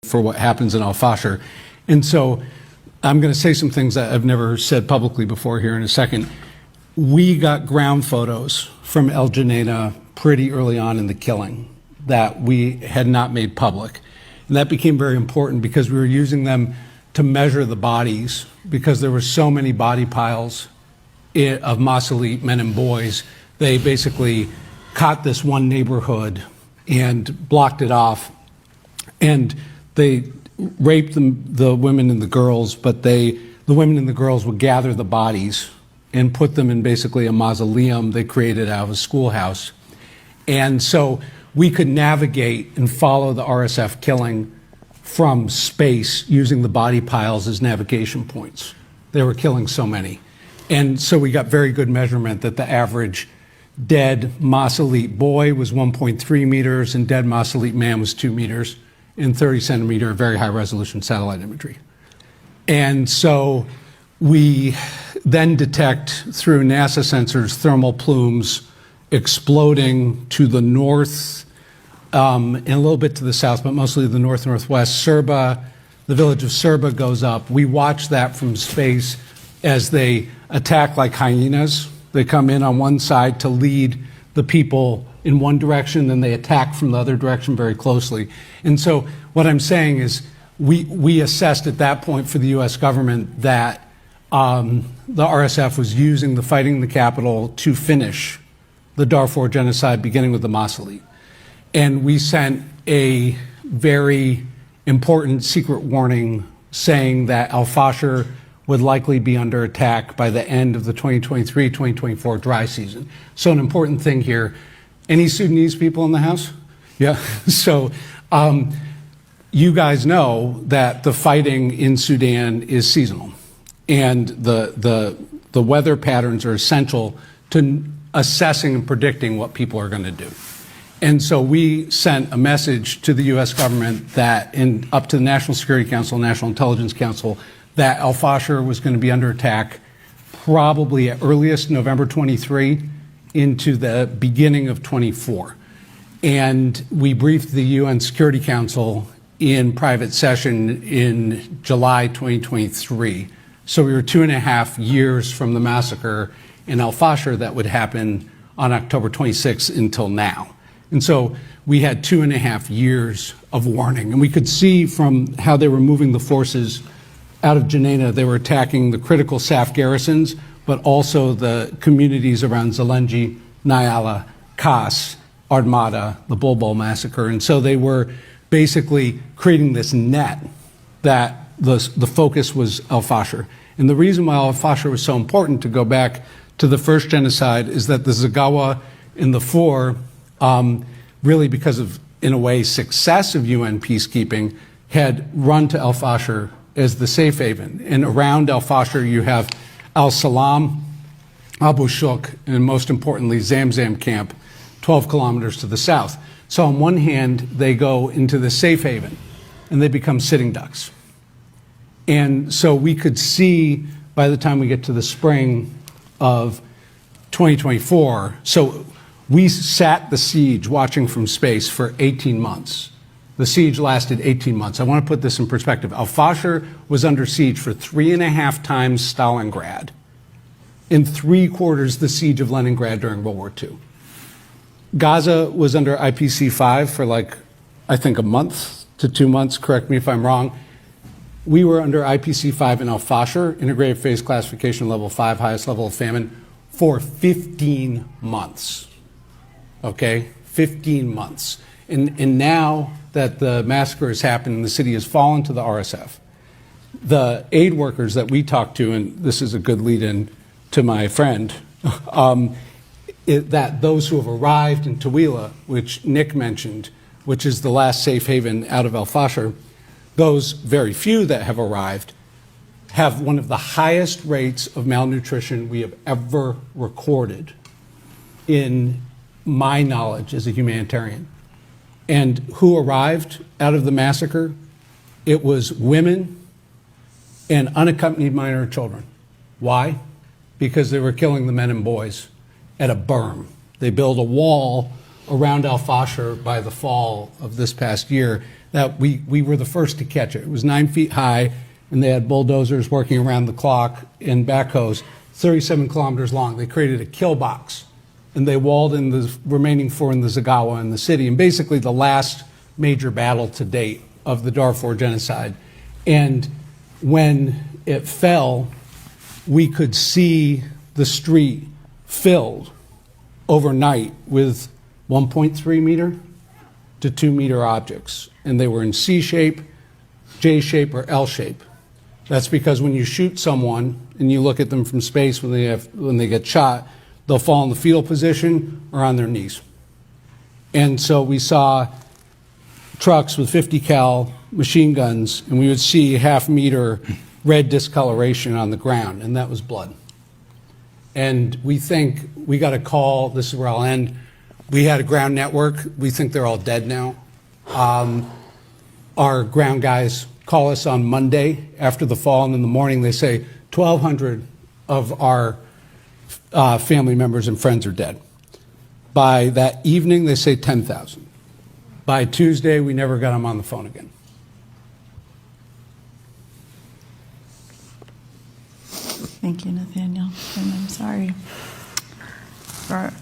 for what happens in Al-Fashir. And so I'm going to say some things that I've never said publicly before here in a second. We got ground photos from El Janena pretty early on in the killing that we had not made public. And that became very important because we were using them to measure the bodies, because there were so many body piles of Masalit men and boys. They basically caught this one neighborhood and blocked it off. And they raped the women and the girls, but the women and the girls would gather the bodies and put them in basically a mausoleum they created out of a schoolhouse. And so we could navigate and follow the RSF killing from space using the body piles as navigation points. They were killing so many. And so we got very good measurement that the average dead Masalit boy was 1.3 meters and dead Masalit man was 2 meters in 30 centimeter, very high resolution satellite imagery. And so we then detect through NASA sensors thermal plumes exploding to the north and a little bit to the south, but mostly the north-northwest. Serba, the village of Serba goes up. We watch that from space as they attack like hyenas. They come in on one side to lead the people in one direction, then they attack from the other direction very closely. And so what I'm saying is we assessed at that point for the U.S. government that the RSF was using the fighting in the capital to finish the Darfur genocide, beginning with the Masalit. And we sent a very important secret warning saying that Al-Fashir would likely be under attack by the end of the 2023-2024 dry season. So an important thing here, any Sudanese people in the house? Yeah, so you guys know that the fighting in Sudan is seasonal, and the weather patterns are essential to assessing and predicting what people are going to do. And so we sent a message to the U.S. government that, up to the National Security Council, National Intelligence Council, that Al-Fashir was going to be under attack probably at earliest November 23 into the beginning of 24. And we briefed the UN Security Council in private session in July 2023. So we were 2.5 years from the massacre in Al-Fashir that would happen on October 26 until now. And so we had 2.5 years of warning. And we could see from how they were moving the forces out of Janena, they were attacking the critical SAF garrisons, but also the communities around Zelenji, Nyala, Kas, Armada, the Bulbul massacre. And so they were basically creating this net that the focus was Al-Fashir. And the reason why Al-Fashir was so important, to go back to the first genocide, is that the Zagawa in the Darfur, really because of, in a way, success of UN peacekeeping, had run to Al-Fashir as the safe haven. And around Al-Fashir you have Al-Salam, Abu Shuk, and most importantly Zamzam camp, 12 kilometers to the south. So on one hand they go into the safe haven and they become sitting ducks. And so we could see by the time we get to the spring of 2024, so we sat the siege watching from space for 18 months. The siege lasted 18 months. I want to put this in perspective. Al-Fashir was under siege for 3.5 times Stalingrad, and 3/4 the siege of Leningrad during World War II. Gaza was under IPC-5 for I think a month to 2 months, correct me if I'm wrong. We were under IPC-5 in Al-Fashir, integrated phase classification level 5, highest level of famine, for 15 months. Okay, 15 months. And now that the massacre has happened and the city has fallen to the RSF, the aid workers that we talked to, and this is a good lead-in to my friend, that those who have arrived in Tawila, which Nick mentioned, which is the last safe haven out of Al-Fashir, those very few that have arrived have one of the highest rates of malnutrition we have ever recorded in my knowledge as a humanitarian. And who arrived out of the massacre? It was women and unaccompanied minor children. Why? Because they were killing the men and boys at a berm. They built a wall around Al Fasher by the fall of this past year that we were the first to catch it. It was 9 feet high, and they had bulldozers working around the clock and backhoes, 37 kilometers long. They created a kill box, and they walled in the remaining 4 in the Zagawa in the city, and basically the last major battle to date of the Darfur genocide. And when it fell, we could see the street filled overnight with 1.3 meter to 2 meter objects. And they were in C shape, J shape, or L shape. That's because when you shoot someone and you look at them from space when they get shot, they'll fall in the fetal position or on their knees. And so we saw trucks with 50 cal machine guns, and we would see half-meter red discoloration on the ground, and that was blood. And we think we got a call, this is where I'll end, we had a ground network, we think they're all dead now. Our ground guys call us on Monday after the fall, and in the morning they say 1,200 of our family members and friends are dead. By that evening, they say 10,000. By Tuesday, we never got them on the phone again. Thank you, Nathaniel. And I'm sorry for